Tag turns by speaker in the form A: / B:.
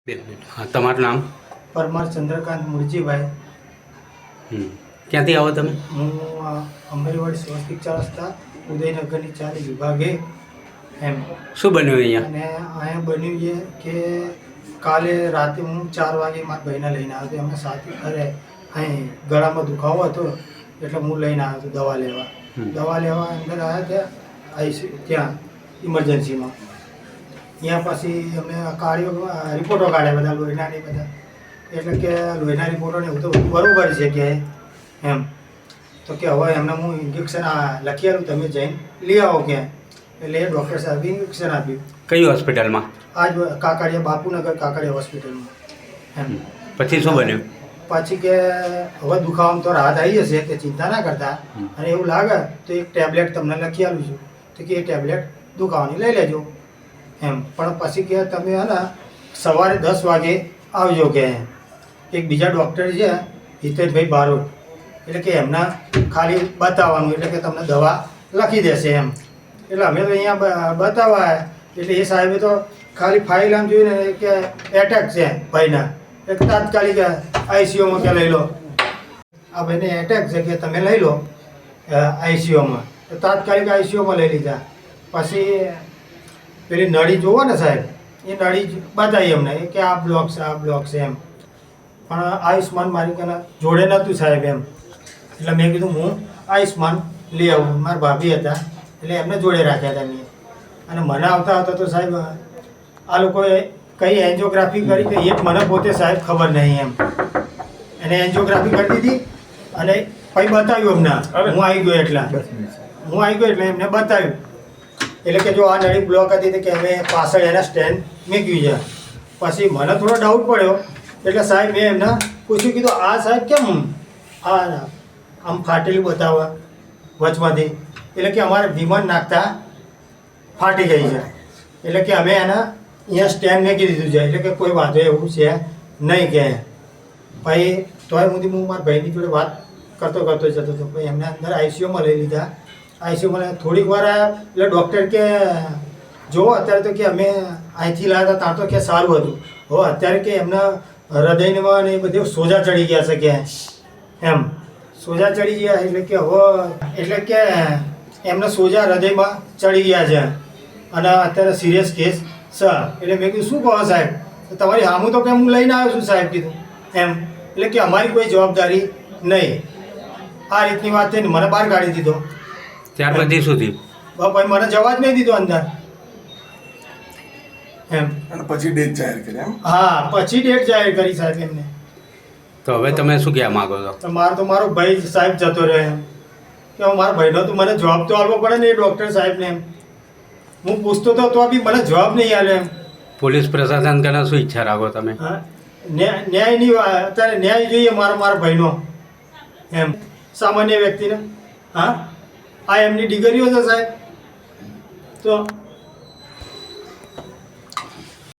A: હા, તમારું નામ?
B: પરમાર ચંદ્રકાંત મુરજીભાઈ.
A: ક્યાંથી આવો તમે?
B: હું અમરેવાડી સ્વસ્તિક 4 રસ્તા ઉદયનગરની 4 વિભાગે એમ.
A: શું બન્યું અહીંયા?
B: અને અહીંયા બન્યું છે કે કાલે રાતે હું 4 વાગે મારા ભાઈને લઈને આવ્યો હતો. એમને સાથે અરે અહીં ગળામાં દુખાવો હતો એટલે હું લઈને આવ્યો હતો દવા લેવા. દવા લેવા અંદર આવ્યા ત્યાં ઇમરજન્સીમાં. ત્યાં પછી અમે કાર્યો રિપોર્ટો કાઢ્યા બધા લોહીના ને બધા. એટલે કે લોહીના રિપોર્ટોને એવું તો બરાબર છે કે એમ. તો કે હવે એમને હું ઇન્જેક્શન લખી આવું, તમે જઈને લઈ આવો કે. એટલે એ ડૉક્ટર સાહેબે ઇન્જેક્શન આપ્યું.
A: કઈ હોસ્પિટલમાં?
B: આજ કાકડિયા બાપુનગર કાકડિયા હોસ્પિટલમાં એમ.
A: પછી શું બન્યું?
B: પછી કે હવે દુખાવામાં તો રાહત આવી જશે, કે ચિંતા ના કરતા, અને એવું લાગે તો એક ટેબ્લેટ તમને લખી આલું છું, તો કે એ ટેબ્લેટ દુખાવાની લઈ લેજો એમ. પણ પછી કે તમે હે ને સવારે 10 વાગે આવજો કે. એક બીજા ડૉક્ટર છે હિતેશભાઈ બારોટ, એટલે કે એમના ખાલી બતાવવાનું, એટલે કે તમને દવા લખી દેશે એમ. એટલે અમે તો અહીંયા બતાવવા, એટલે એ સાહેબે તો ખાલી ફાઇલ આમ જોઈને કે એટેક છે ભાઈના, એક તાત્કાલિક આઈસીયુમાં કે લઈ લો, આ ભાઈને એટેક છે કે તમે લઈ લો આઈસીયુમાં. તો તાત્કાલિક આઈસીયુમાં લઈ લીધા. પછી પેલી નળી જોવો ને સાહેબ, એ નળી બતાવી અમને કે આ બ્લોક છે, આ બ્લોક છે એમ. પણ આયુષ્માન મારી કને જોડે નહોતું સાહેબ એમ. એટલે મેં કીધું હું આયુષ્માન લઈ આવું. મારા ભાભી હતા એટલે એમને જોડે રાખ્યા હતા મેં. અને મને આવતા આવતા તો સાહેબ આ લોકોએ કઈ એન્જિયોગ્રાફી કરી કે એક મને પોતે સાહેબ ખબર નહીં એમ. એને એન્જિયોગ્રાફી કરી દીધી અને પછી બતાવ્યું અમને. હું આવી ગયો એટલે એમને બતાવ્યું. એટલે કે જો આ નળી બ્લોક હતી કે અમે પાછળ એના સ્ટેન્ડ મૂક્યું છે. પછી મને થોડો ડાઉટ પડ્યો, એટલે સાહેબ મેં એમને પૂછ્યું, કીધું આ સાહેબ કેમ આ આમ ફાટેલી બતાવવા વચમાંથી? એટલે કે અમારે વિમાન નાખતા ફાટી ગઈ છે, એટલે કે અમે એના અહીંયા સ્ટેન્ડ મૂકી દીધું છે, એટલે કે કોઈ વાંધો એવું છે નહીં કે. પછી તોય હું મારા ભાઈની જોડે વાત કરતો જતો હતો. પછી એમને અંદર આઈસીયુમાં લઈ લીધા. આઈસીયુમાં થોડીક વાર આવ્યા એટલે ડૉક્ટર કે જુઓ અત્યારે તો કે અમે અહીંથી લાવ્યા હતા ત્યાં તો કે સારું હતું, હવે અત્યારે કે એમના હૃદયમાં ને એ બધે સોજા ચડી ગયા છે કે એમ. સોજા ચડી ગયા એટલે કે હવે એટલે કે એમને સોજા હૃદયમાં ચડી ગયા છે અને અત્યારે સિરિયસ કેસ છે. એટલે મેં કીધું શું કહો સાહેબ, તમારી સામું તો કે હું લઈને આવ્યો છું સાહેબ કીધું એમ. એટલે કે અમારી કોઈ જવાબદારી નહીં. આ રીતની વાત થઈને મને બહાર કાઢી દીધો.
A: ત્યાર પછી શું થયું?
B: ભાઈ મને જવા જ નહીં દીધો અંદર એમ.
C: અને પછી ડેટ જાહેર કરી એમ?
B: હા, પછી ડેટ જાહેર કરી સાહેબ એમને.
A: તો હવે તમે શું કહેવા માંગો છો?
B: તો મારો ભાઈ સાહેબ જતો રહ્યો એમ. કે મારા ભાઈનો તો મને જવાબ તો આપવો પડે ને એ ડૉક્ટર સાહેબને એમ. હું પૂછતો તો બી મને જવાબ નહીં આપ્યો એમ.
A: પોલીસ પ્રશાસન કરીને શું ઈચ્છા રાખો તમે?
B: હા, ન્યાયની અત્યારે ન્યાય જોઈએ મારા ભાઈનો એમ. સામાન્ય વ્યક્તિને. હા, આ એમની દીકરીઓ છે સાહેબ. તો